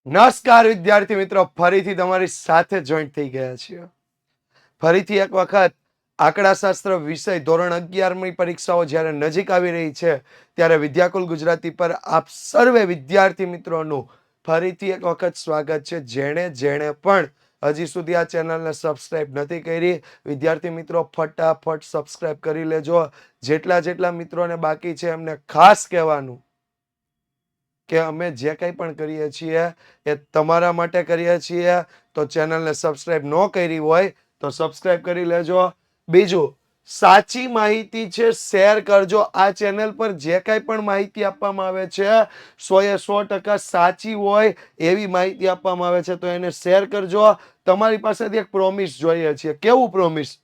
નમસ્કાર વિદ્યાર્થી મિત્રો, ફરીથી તમારી સાથે જોઈન્ટ થઈ ગયા છીએ. ફરીથી એક વખત આંકડાશાસ્ત્ર વિષય ધોરણ 11ની પરીક્ષાઓ જ્યારે નજીક આવી રહી છે ત્યારે વિદ્યાકુલ ગુજરાતી પર આપ સર્વે વિદ્યાર્થી મિત્રોનું ફરીથી એક વખત સ્વાગત છે. જેણે પણ હજી સુધી આ ચેનલને સબસ્ક્રાઇબ નથી કરી, વિદ્યાર્થી મિત્રો ફટાફટ સબસ્ક્રાઇબ કરી લેજો. જેટલા મિત્રોને બાકી છે એમને ખાસ કહેવાનું કે અમે જે કંઈ પણ કરીએ છીએ એ તમારા માટે કરીએ છીએ, તો ચેનલને સબસ્ક્રાઇબ ન કરી હોય તો સબસ્ક્રાઇબ કરી લેજો. બીજું, સાચી માહિતી છે શેર કરજો. આ ચેનલ પર જે કંઈ પણ માહિતી આપવામાં આવે છે 100% સાચી હોય એવી માહિતી આપવામાં આવે છે, તો એને શેર કરજો. તમારી પાસેથી એક પ્રોમિસ જોઈએ છીએ. કેવું પ્રોમિસ?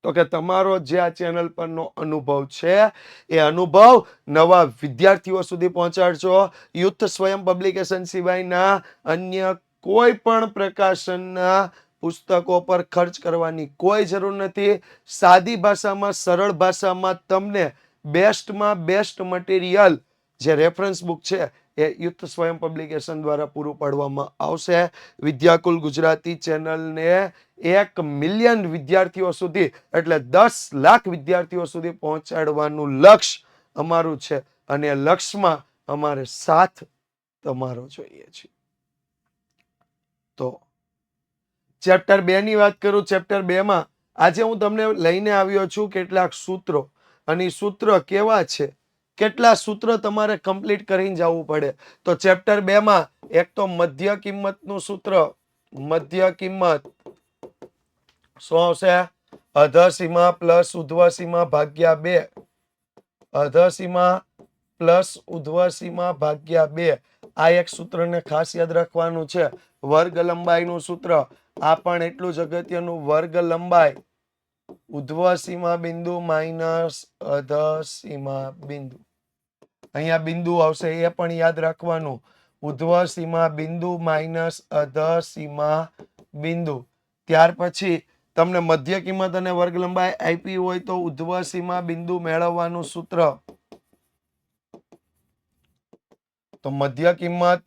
તો કે તમારો જે આ ચેનલ પરનો અનુભવ છે એ અનુભવ નવા વિદ્યાર્થીઓ સુધી પહોંચાડજો. યુથ સ્વયં પબ્લિકેશન સિવાયના અન્ય કોઈ પણ પ્રકાશનના પુસ્તકો પર ખર્ચ કરવાની કોઈ જરૂર નથી. સાદી ભાષામાં, સરળ ભાષામાં તમને બેસ્ટમાં બેસ્ટ મટીરિયલ જે રેફરન્સ બુક છે એ યુથ સ્વયં પબ્લિકેશન દ્વારા પૂરું પાડવામાં આવશે. વિદ્યાકુલ ગુજરાતી ચેનલને 1 મિલિયન વિદ્યાર્થીઓ સુધી એટલે 10 લાખ વિદ્યાર્થીઓ સુધી પહોંચાડવાનું લક્ષ્ય અમારું છે, અને લક્ષ્યમાં અમારે સાથ તમારો જોઈએ છે. તો ચેપ્ટર 2 ની વાત કરું. ચેપ્ટર 2 માં આજે હું તમને લઈને આવ્યો છું કેટલાક સૂત્રો, અને સૂત્ર કેવા છે, કેટલા સૂત્ર તમારે કમ્પ્લીટ કરીને જવું પડે. તો ચેપ્ટર 2 માં એક તો મધ્ય કિંમતનું સૂત્ર. મધ્ય કિંમત શું આવશે? અધસીમા પ્લસ ઉધ્વસીમા ભાગ્યા 2. અધસીમા પ્લસ ઉધ્વસીમા ભાગ્યા 2. આ એક સૂત્રને ખાસ યાદ રાખવાનું છે. વર્ગ લંબાઈનું સૂત્ર, આ પણ એટલું જ અગત્યનું. વર્ગ લંબાઈ ઉધ્વસીમા બિંદુ માઇનસ અધસીમા બિંદુ. અહીંયા બિંદુ આવશે એ પણ યાદ રાખવાનું. ઉધ્વસીમા બિંદુ માઇનસ અધસીમા બિંદુ. ત્યાર પછી તમને મધ્ય કિંમત અને વર્ગ લંબાઈ આપી હોય તો ઉધ્વસીમા બિંદુ મેળવવાનું સૂત્ર. તો મધ્ય કિંમત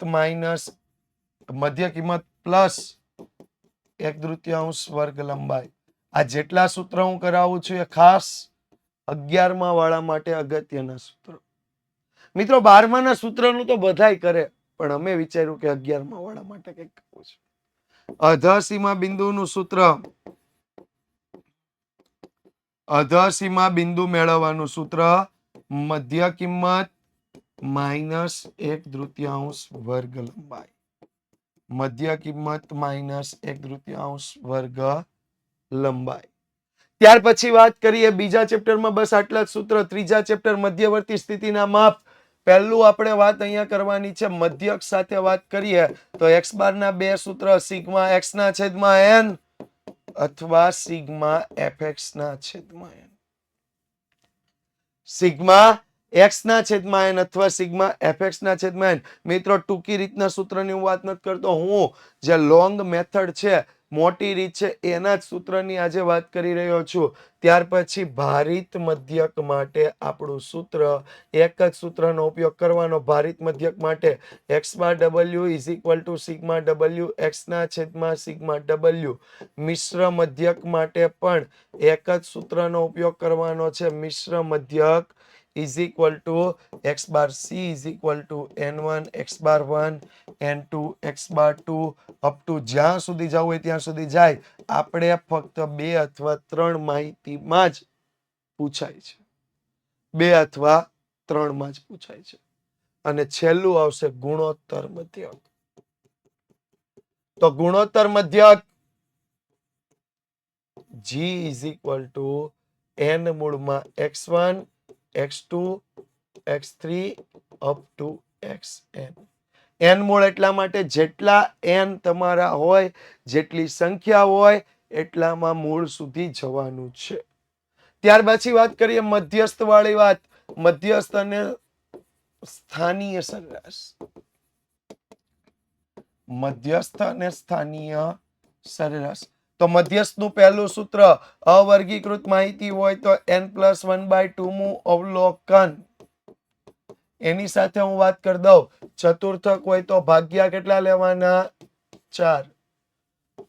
પ્લસ 1/3 વર્ગ લંબાઈ. આ જેટલા સૂત્ર હું કરાવું છું એ ખાસ 11મા વાળા માટે અગત્યના સૂત્ર. મિત્રો 12માના સૂત્રનું તો બધાય કરે, પણ અમે વિચાર્યું કે 11મા વાળા માટે કંઈક કરવું છે. અધસીમા બિંદુનું સૂત્ર. અધસીમા બિંદુ મેળવવાનું સૂત્ર મધ્ય કિંમત માઇનસ 1/3 વર્ગ લંબાઈ. મધ્ય કિંમત માઇનસ 1/3 વર્ગ લંબાઈ. ત્યાર પછી વાત કરીએ બીજા ચેપ્ટરમાં. બસ આટલા જ સૂત્ર. ત્રીજા ચેપ્ટર મધ્યવર્તી સ્થિતિના માપ. પહેલું આપણે વાત અહીંયા કરવાની છે મધ્યક સાથે વાત કરીએ તો x બાર ના બે સૂત્ર, સિગ્મા x ના છેદમાં n અથવા સિગ્મા fx ના છેદમાં n. સિગ્મા x ના છેદમાં n અથવા સિગ્મા fx ના છેદમાં n. મિત્રો ટૂંકી રીતના સૂત્રની હું વાત નથી કરતો, હું જે લોંગ મેથડ છે, મોટી રીત છે, એના જ સૂત્રની આજે વાત કરી રહ્યો છું. ત્યાર પછી ભારિત મધ્યક માટે આપણું સૂત્ર, એક જ સૂત્રનો ઉપયોગ કરવાનો. ભારિત મધ્યક માટે x bar w is equal to sigma w x ના છેદમાં સિગ્મા w. મિશ્ર મધ્યક માટે પણ એક જ સૂત્રનો ઉપયોગ કરવાનો છે. મિશ્ર મધ્યક is equal to x bar c is equal to n1 x bar 1 n2 x bar 2 up to જ્યાં સુધી જવું હોય ત્યાં સુધી જાય. આપણે ફક્ત 2 અથવા 3 માહિતીમાં જ પૂછાય છે. 2 અથવા 3 માં જ પૂછાય છે. અને છેલ્લું આવશે ગુણોત્તર મધ્યક. તો ગુણોત્તર મધ્યક g is equal to n મૂળમાં x1 x2 x3 up to xn. n મૂળ એટલા માટે જેટલા n તમારા હોય, જેટલી સંખ્યા હોય એટલામાં મૂળ સુધી જવાનું છે. ત્યાર પછી વાત કરીએ મધ્યસ્થ વાળી વાત. મધ્યસ્થ અને સ્થાનીય સરેરાશ. મધ્યસ્થ અને સ્થાનીય સરેરાશ. તો મધ્યસ્થનું પહેલું સૂત્ર, અવર્ગીકૃત માહિતી હોય તો n+1/2 મું અવલોકન. એની સાથે હું વાત કરી દઉં, ચતુર્થક હોય તો ભાગ્યા કેટલા લેવાના? 4.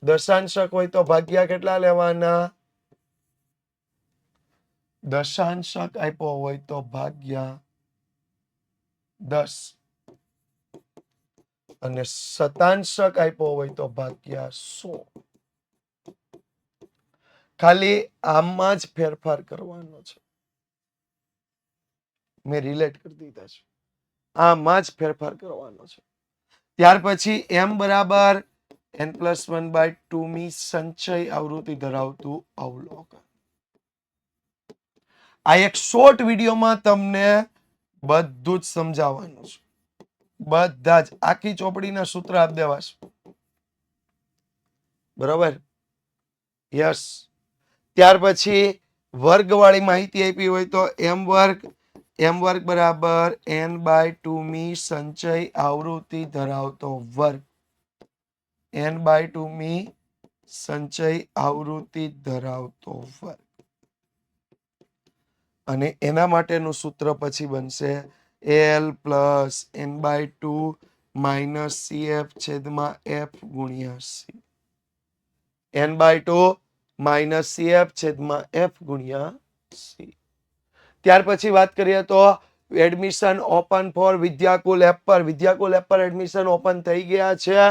દશાંશક હોય તો ભાગ્યા કેટલા લેવાના? દશાંશક આપ્યો હોય તો ભાગ્યા 10 અને શતાંશક આપ્યો હોય તો ભાગ્યા 100. ખાલી આમાં જ ફેરફાર કરવાનો છે. મેં રિલેટ કરી દીધા છે. આમાં જ ફેરફાર કરવાનો છે. ત્યાર પછી m બરાબર n+1/2 મી સંચય આવૃત્તિ ધરાવતું અવલોકન. આ એક શોર્ટ વિડીયોમાં તમને બધું જ સમજાવવાનું છે. બધા જ આખી ચોપડીના સૂત્ર આપી દેવા છે. બરોબર? યસ. ત્યાર પછી વર્ગવાળી માહિતી આપી હોય તો m² બરાબર n/2 મી સંચય આવૃત્તિ ધરાવતો વર્ગ. n/2 મી સંચય આવૃત્તિ ધરાવતો વર્ગ. અને એના માટેનું સૂત્ર પછી બનશે l + n/2 - cf છેદમાં f ગુણ્યા c. n/2 - cf છેદમાં f ગુણ્યા c. ત્યાર પછી વાત કરીએ તો admission open four Vidyakul app પર. વિદ્યાકુલ એપ પર એડમિશન ઓપન થઈ ગયા છે.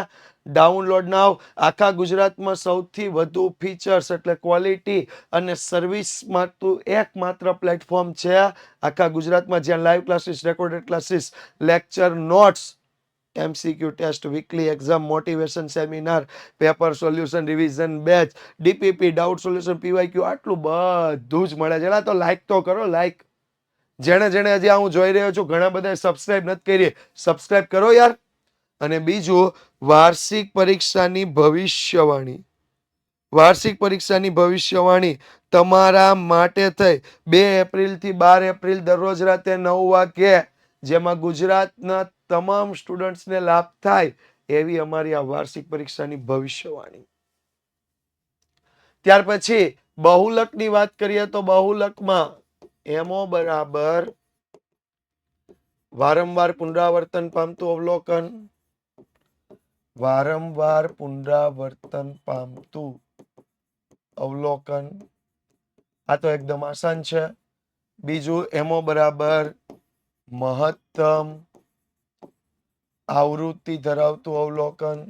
ડાઉનલોડ નાવ. આખા ગુજરાતમાં સૌથી વધુ ફીચર્સ એટલે ક્વોલિટી અને સર્વિસ માટેનું એકમાત્ર પ્લેટફોર્મ છે આખા ગુજરાતમાં, જ્યાં live classes, recorded classes, lecture notes, MCQ test, weekly exam, motivation seminar, paper solution, revision batch, DPP, doubt solution, PYQ, આટલું બધું જ મળે છે. તો લાઈક તો કરો, લાઈક. જેણે હજી હું જોઈ રહ્યો છું, ઘણા બધા સબસ્ક્રાઇબ નથી કરી, સબસ્ક્રાઇબ કરો યાર. અને બીજું, વાર્ષિક પરીક્ષાની ભવિષ્યવાણી. વાર્ષિક પરીક્ષાની ભવિષ્યવાણી તમારા માટે થઈ 2 એપ્રિલ થી 12 એપ્રિલ દરરોજ રાતે 9 વાગ્યે, જેમાં ગુજરાતના તમામ સ્ટુડન્ટ્સને લાભ થાય એવી અમારી આ વાર્ષિક પરીક્ષાની ભવિષ્યવાણી. ત્યાર પછી બહુલકની વાત કરીએ તો બહુલકમાં MO બરાબર વારંવાર પુનરાવર્તન પામતું અવલોકન. વારંવાર પુનરાવર્તન પામતું અવલોકન. આ તો એકદમ આસાન છે. બીજું MO બરાબર મહત્તમ આવૃત્તિ ધરાવતું અવલોકન.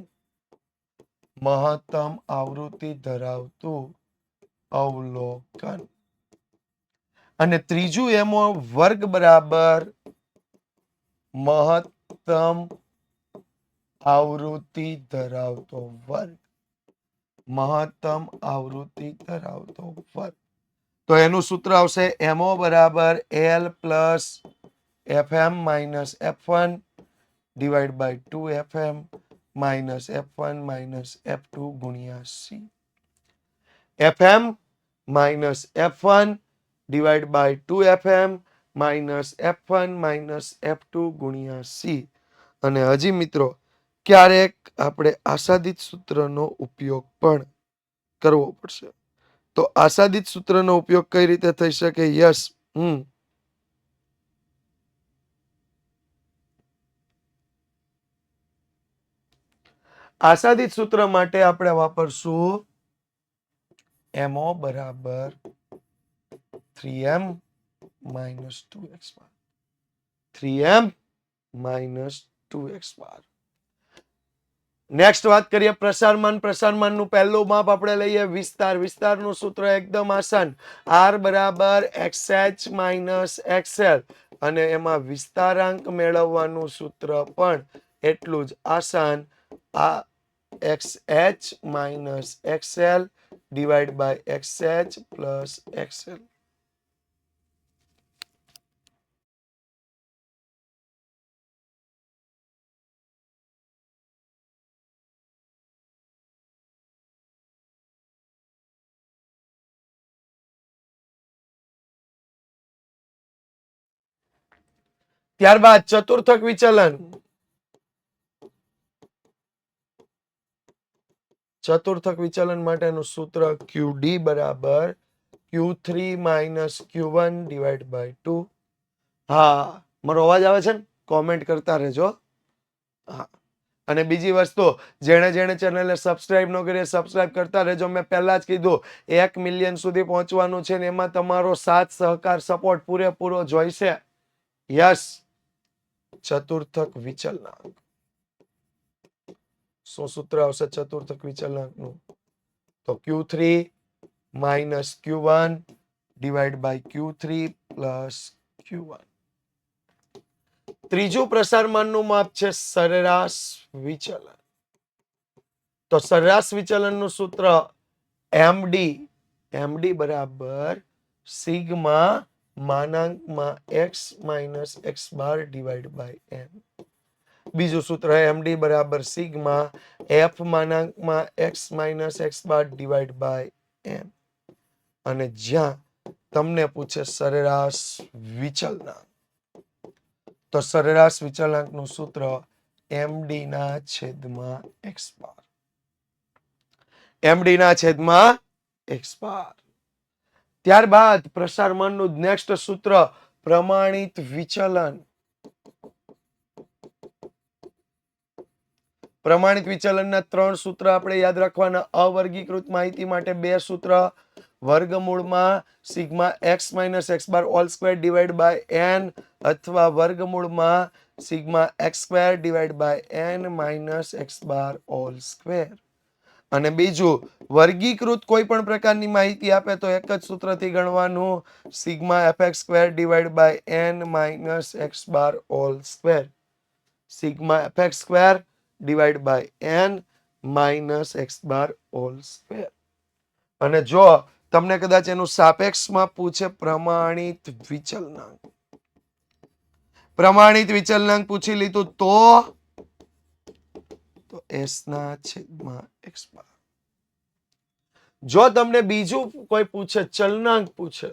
મહત્તમ આવૃત્તિ ધરાવતું અવલોકન. અને ત્રીજું MO વર્ગ બરાબર મહત્તમ આવૃત્તિ ધરાવતો વર્ગ. મહત્તમ આવૃત્તિ ધરાવતો વર્ગ. તો એનું સૂત્ર આવશે MO બરાબર L + FM - F1 / 2FM - F1 - F2 ગુણ્યા C. FM - F1 / 2FM - F1 - F2 ગુણ્યા C. અને હજી મિત્રો ક્યારેક આપણે આસાદિત સૂત્રનો ઉપયોગ પણ કરવો પડશે. તો આસાદિત સૂત્રનો ઉપયોગ કઈ રીતે થઈ શકે? યસ. આસાદિત સૂત્ર માટે આપણે વાપરશું MO બરાબર 3M - 2x બાર. 3M - 2x બાર. નેક્સ્ટ વાત કરીએ પ્રસારમાન. પ્રસારમાનનું પહેલું માપ આપણે લઈએ વિસ્તાર. વિસ્તારનું સૂત્ર એકદમ આસાન. R બરાબર XH - XL. અને એમાં વિસ્તારાંક મેળવવાનું સૂત્ર પણ એટલું જ આસાન. આ XH - XL / XH + XL. ત્યારબાદ ચતુર્થક વિચલન. ચતુર્થક વિચલન માટેનું સૂત્ર QD બરાબર Q3 - Q1 / 2. હા, મારો અવાજ આવે છે ને? કોમેન્ટ કરતા રહેજો. હા, અને બીજી વસ્તુ, જેણે જેણે ચેનલને સબસ્ક્રાઇબ ન કરી સબસ્ક્રાઇબ કરતા રહેજો. મેં પહેલા જ કીધું 1 મિલિયન સુધી પહોંચવાનું છે ને એમાં તમારો સાથ સહકાર સપોર્ટ પૂરેપૂરો જોઈશે. યસ. ચતુર્થક વિચલનાંક. શું સૂત્ર આવશે ચતુર્થક વિચલનાંકનું? તો Q3 minus Q1 divided by Q3 plus Q1. ત્રીજું પ્રસારમાનનું માપ છે સરેરાશ વિચલન. તો સરેરાશ વિચલનનું સૂત્ર MD બરાબર સિગ્મા માનાંકમાં x minus x bar divide by m. બીજું સૂત્ર MD બરાબર સિગ્મા f માનાંકમાં x minus x bar divide by m. અને જ્યાં તમને પૂછે સરેરાશ વિચલનાંક, તો સરેરાશ વિચલનાંકનું સૂત્ર MD ના છેદમાં x બાર. MD ના છેદમાં x બાર. ત્યારબાદ પ્રસારમાનનું નેક્સ્ટ સૂત્ર પ્રમાણિત વિચલન. પ્રમાણિત વિચલનના 3 સૂત્ર આપણે યાદ રાખવાના. અવર્ગીકૃત માહિતી માટે 2 સૂત્ર. વર્ગમૂળમાં sigma x minus x bar all square divide by n અથવા વર્ગમૂળમાં sigma x square divide by n minus x bar all square. અને બીજું, વર્ગીકૃત કોઈ પણ પ્રકારની માહિતી આપે તો એક જ સૂત્રથી ગણવાનું, sigma fx square divide by n minus x bar all square. Sigma fx square divide by n minus x bar all square. અને જો તમને કદાચ એનું સાપેક્ષમાં પૂછે પ્રમાણિત વિચલનાંક, પ્રમાણિત વિચલનાંક પૂછી લીધું તો s ના છેદમાં x બાર. જો તમને બીજું કોઈ પૂછે, ચલનાંક પૂછે,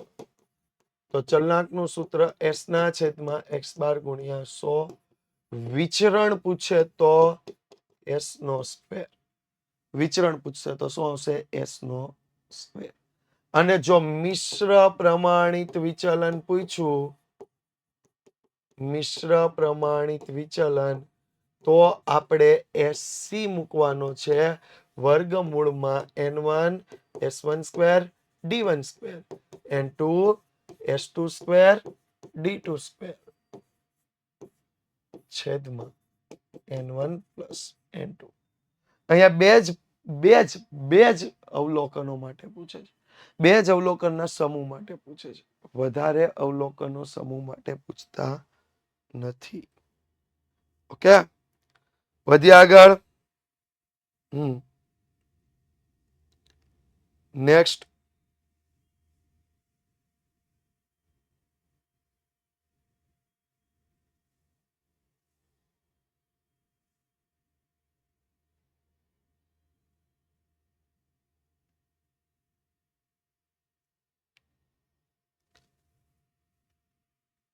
તો ચલનાંકનું સૂત્ર s ના છેદમાં x બાર ગુણ્યા 100. વિચરણ પૂછે તો s નો સ્ક્વેર. વિચરણ પૂછશે તો શું આવશે? s નો સ્ક્વેર. અને જો મિશ્ર પ્રમાણિત વિચલન પૂછ્યું, મિશ્ર પ્રમાણિત વિચલન, તો આપણે SC મૂકવાનો છે વર્ગમૂળમાં n1 s1 square d1 square n2 s2 square d2 square છેદમાં n1 પ્લસ n2. અહીંયા બે જ અવલોકનો માટે પૂછે છે. બે જ અવલોકનના સમૂહ માટે પૂછે છે. વધારે અવલોકનો સમૂહ માટે પૂછતા નથી. ઓકે, વધ્યા આગળ. નેક્સ્ટ,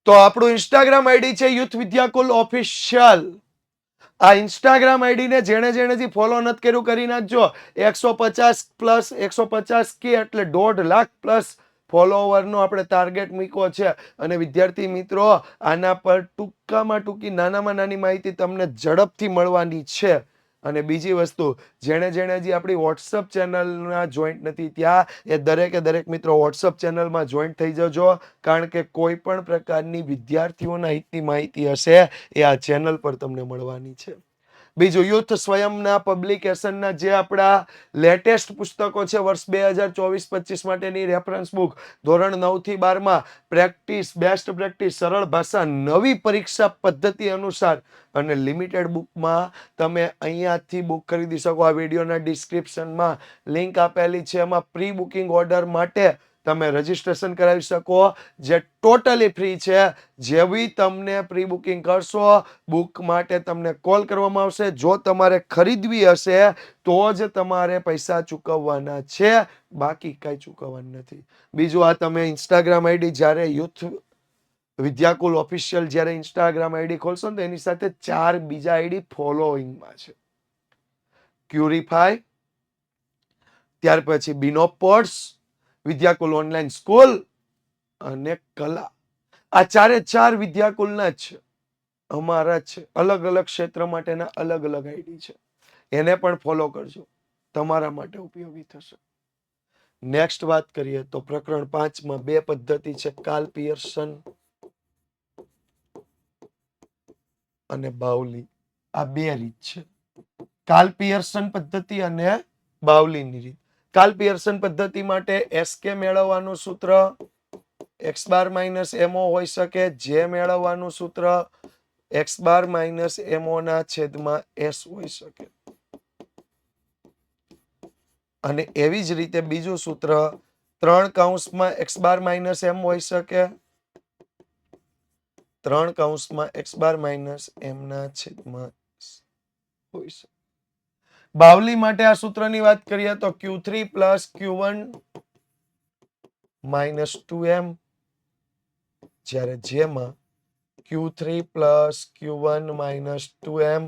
તો આપણું ઇન્સ્ટાગ્રામ આઈડી છે યુથ વિદ્યાકુલ ઓફિશિયલ. આ ઇન્સ્ટાગ્રામ આઈડીને જેણે જેણે ફોલો નથી કર્યું કરી નાખજો. 150 કે એટલે 1.5 લાખ પ્લસ ફોલોવરનો આપણે ટાર્ગેટ મૂક્યો છે. અને વિદ્યાર્થી મિત્રો, આના પર ટૂંકામાં ટૂંકી નાનામાં નાની માહિતી તમને ઝડપથી મળવાની છે. અને બીજી વસ્તુ, જેણે હજી આપણી વોટ્સઅપ ચેનલના જોઈન્ટ નથી ત્યાં, એ દરેક મિત્રો વોટ્સઅપ ચેનલમાં જોઈન્ટ થઈ જજો. કારણ કે કોઈ પણ પ્રકારની વિદ્યાર્થીઓના હિતની માહિતી હશે એ આ ચેનલ પર તમને મળવાની છે. બીજું, યુથ સ્વયંના પબ્લિકેશનના જે આપણા લેટેસ્ટ પુસ્તકો છે વર્ષ 2024-25 માટેની રેફરન્સ બુક, ધોરણ 9 થી 12માં પ્રેક્ટિસ, બેસ્ટ પ્રેક્ટિસ, સરળ ભાષા, નવી પરીક્ષા પદ્ધતિ અનુસાર અને લિમિટેડ બુકમાં તમે અહીંયાથી બુક ખરીદી શકો. આ વિડીયોના ડિસ્ક્રિપ્શનમાં લિંક આપેલી છે. એમાં પ્રી બુકિંગ ઓર્ડર માટે તમે રજીસ્ટ્રેશન કરાવી શકો, જે ટોટલી ફ્રી છે. જેવી તમને પ્રી બુકિંગ કરશો, બુક માટે તમને કોલ કરવામાં આવશે. જો તમારે ખરીદવી હશે તો જ તમારે પૈસા ચૂકવવાના છે, બાકી કઈ ચૂકવવાનું નથી. બીજું, આ તમે ઇન્સ્ટાગ્રામ આઈડી જ્યારે યુથ વિદ્યાકુલ ઓફિશિયલ જ્યારે ઇન્સ્ટાગ્રામ આઈડી ખોલશો ને તો એની સાથે 4 બીજા આઈડી ફોલોઈંગમાં છે. ક્યુરીફાઈ, ત્યાર પછી બિનોપોડ્સ, વિદ્યાકુલ ઓનલાઈન સ્કૂલ અને કલા. આ ચારે ચાર વિદ્યાકુલના જ છે, અમારા જ છે. અલગ અલગ ક્ષેત્ર માટેના અલગ અલગ આઈડી છે. એને પણ ફોલો કરજો, તમારા માટે ઉપયોગી થશે. નેક્સ્ટ વાત કરીએ તો પ્રકરણ 5માં 2 પદ્ધતિ છે, કાર્લ પિયર્સન અને બાઉલી. આ 2 રીત છે, કાર્લ પિયર્સન પદ્ધતિ અને બાઉલીની રીત. કાર્લ પિયર્સન પદ્ધતિ માટે એસકે મેળવવાનું સૂત્ર x બાર માઇનસ mo હોઈ શકે, જે મેળવવાનું સૂત્ર x બાર માઇનસ mo ના છેદમાં s હોઈ શકે. અને એવી જ રીતે બીજું સૂત્ર 3 કૌંસમાં x બાર માઇનસ m હોઈ શકે, 3 કૌંસમાં x બાર માઇનસ m ના છેદમાં હોઈ શકે. બાવલી માટે આ સૂત્રની વાત કરીએ તો q3 plus q1 minus 2m, જ્યારે જેમાં q3 plus q1 minus 2m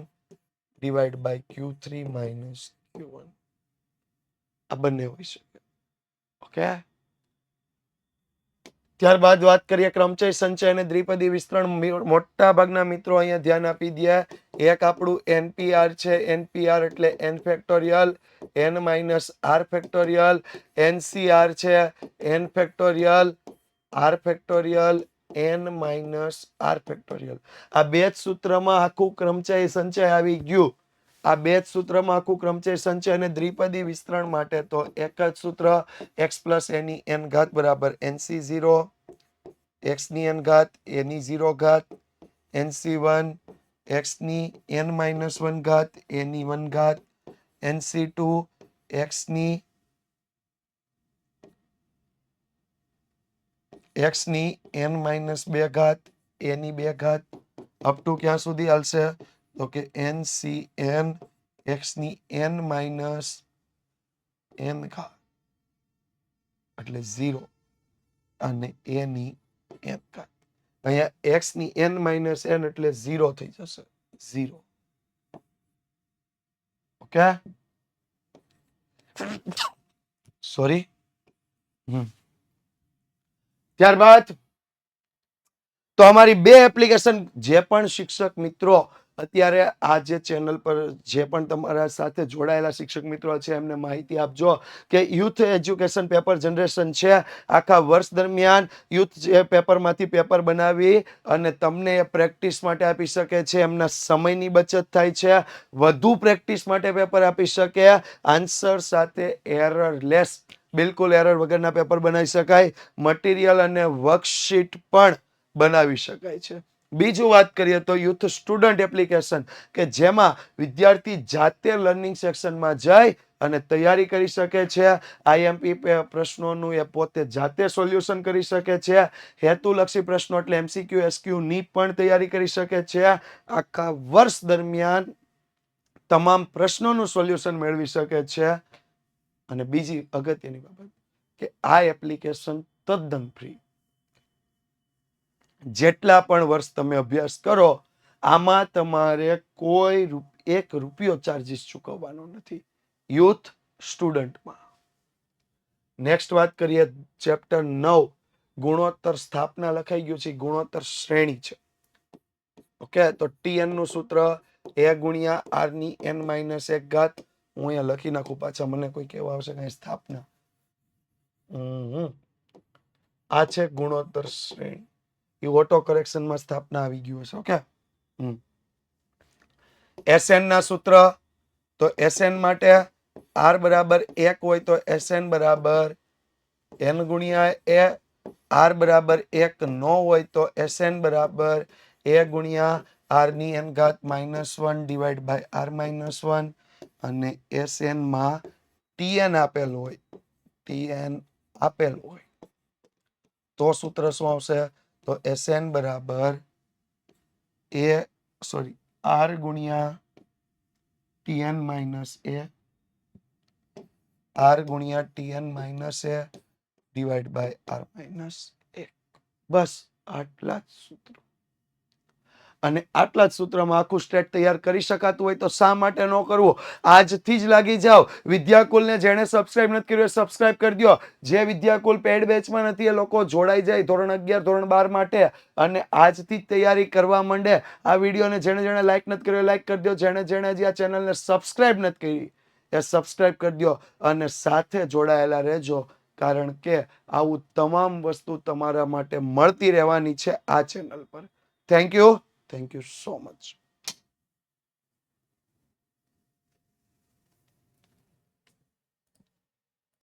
divide by q3 minus q1 આ બંને હોઈ શકે. ઓકે, ત્યારબાદ વાત કરીએ ક્રમચય સંચય અને દ્વિપદી વિસ્તરણ. મોટા ભાગના મિત્રો અહીંયા ધ્યાન આપી દે. એક આપણું NPR છે, NPR એટલે n factorial n minus r factorial, NCR છે n factorial r factorial n minus r factorial. આ બે જ સૂત્રમાં આખું ક્રમચય સંચય આવી ગયું. આ બે જ સૂત્રમાં આખું ક્રમચય સંચય અને દ્વિપદી વિસ્તરણ માટે તો એક જ સૂત્ર x પ્લસ એની n ઘાત બરાબર nc0, x ની n ઘાત એની 0 ઘાત, nc1 x ની n માઇનસ 1 ઘાત એની 1 ઘાત, nc2 x ની n માઇનસ 2 ઘાત એની 2 ઘાત અપ ટુ ક્યાં સુધી હાલશે તો કે ncn x ની n માઇનસ n ઘાત એટલે 0 અને a ની n ઘાત. અહીંયા x ની n માઇનસ n એટલે 0 થઈ જશે, 0. Okay, sorry. ત્યારબાદ તો અમારી 2 એપ્લિકેશન, જે પણ શિક્ષક મિત્રો અત્યારે આ જે ચેનલ પર જે પણ તમારા સાથે જોડાયેલા શિક્ષક મિત્રો છે એમને માહિતી આપજો કે યુથ એજ્યુકેશન પેપર જનરેશન છે. આખા વર્ષ દરમિયાન યુથ જે પેપરમાંથી પેપર બનાવી અને તમને પ્રેક્ટિસ માટે આપી શકે છે. એમના સમયની બચત થાય છે, વધુ પ્રેક્ટિસ માટે પેપર આપી શકે, આન્સર સાથે એરરલેસ, બિલકુલ એરર વગરના પેપર બનાવી શકાય. મટીરિયલ અને વર્કશીટ પણ બનાવી શકાય છે. બીજું વાત કરીએ તો યુથ સ્ટુડન્ટ એપ્લિકેશન કે જેમાં વિદ્યાર્થી જાતે લર્નિંગ સેક્શનમાં જઈ અને તૈયારી કરી શકે છે. આઈએમપી પ્રશ્નોનું એ પોતે જાતે સોલ્યુશન કરી શકે છે. હેતુલક્ષી પ્રશ્નો એટલે MCQ SQ ની પણ તૈયારી કરી શકે છે. આખા વર્ષ દરમિયાન તમામ પ્રશ્નોનું સોલ્યુશન મેળવી શકે છે. અને બીજી અગત્યની બાબત કે આ એપ્લિકેશન તદ્દન ફ્રી. જેટલા પણ વર્ષ તમે અભ્યાસ કરો આમાં તમારે કોઈ ₹1 ચાર્જીસ ચૂકવવાનો નથી યુથ સ્ટુડન્ટમાં. નેક્સ્ટ વાત કરીએ ચેપ્ટર 9 ગુણોત્તર સ્થાપના લખાઈ ગયું છે, ગુણોત્તર શ્રેણી છે. ઓકે, તો tn નું સૂત્ર a ગુણ્યા r ની n માઇનસ 1 ઘાત. હું અહીંયા લખી નાખું, પાછા મને કોઈ કહેવા આવશે કઈ સ્થાપના. આ છે ગુણોત્તર શ્રેણી, એ ઓટો કરેક્શનમાં સ્થાપના આવી ગયું હશે. ઓકે, SN ના સૂત્ર તો SN માટે r બરાબર 1 હોય તો SN બરાબર n ગુણ્યા a, r બરાબર 1 ન હોય તો SN બરાબર a ગુણ્યા r ની n ઘાત -1 ડિવાઈડ બાય r -1 અને SN માં tn આપેલ હોય, tn આપેલ હોય તો સૂત્ર શું આવશે તો SN બરાબર r ગુણ્યા tn માઇનસ a, r ગુણ્યા tn minus a divide by r minus 1. બસ આટલા જ સૂત્રો. અને આટલા જ સૂત્રમાં આખું સ્ટેટ તૈયાર કરી શકાતું હોય તો શા માટે ન કરવું? આજથી જ લાગી જાઓ. વિદ્યાકુલને જેણે સબસ્ક્રાઇબ નથી કર્યું સબસ્ક્રાઇબ કરી દો. જે વિદ્યાકુલ પેડ બેચમાં નથી એ લોકો જોડાઈ જાય ધોરણ 11 ધોરણ 12 માટે અને આજથી જ તૈયારી કરવા માંડે. આ વિડીયોને જેણે લાઈક નથી કર્યો લાઈક કરી દો. જેણે હજી આ ચેનલને સબસ્ક્રાઇબ નથી કરી એ સબસ્ક્રાઇબ કરી દો અને સાથે જોડાયેલા રહેજો. કારણ કે આવું તમામ વસ્તુ તમારા માટે મળતી રહેવાની છે આ ચેનલ પર. Thank you so much.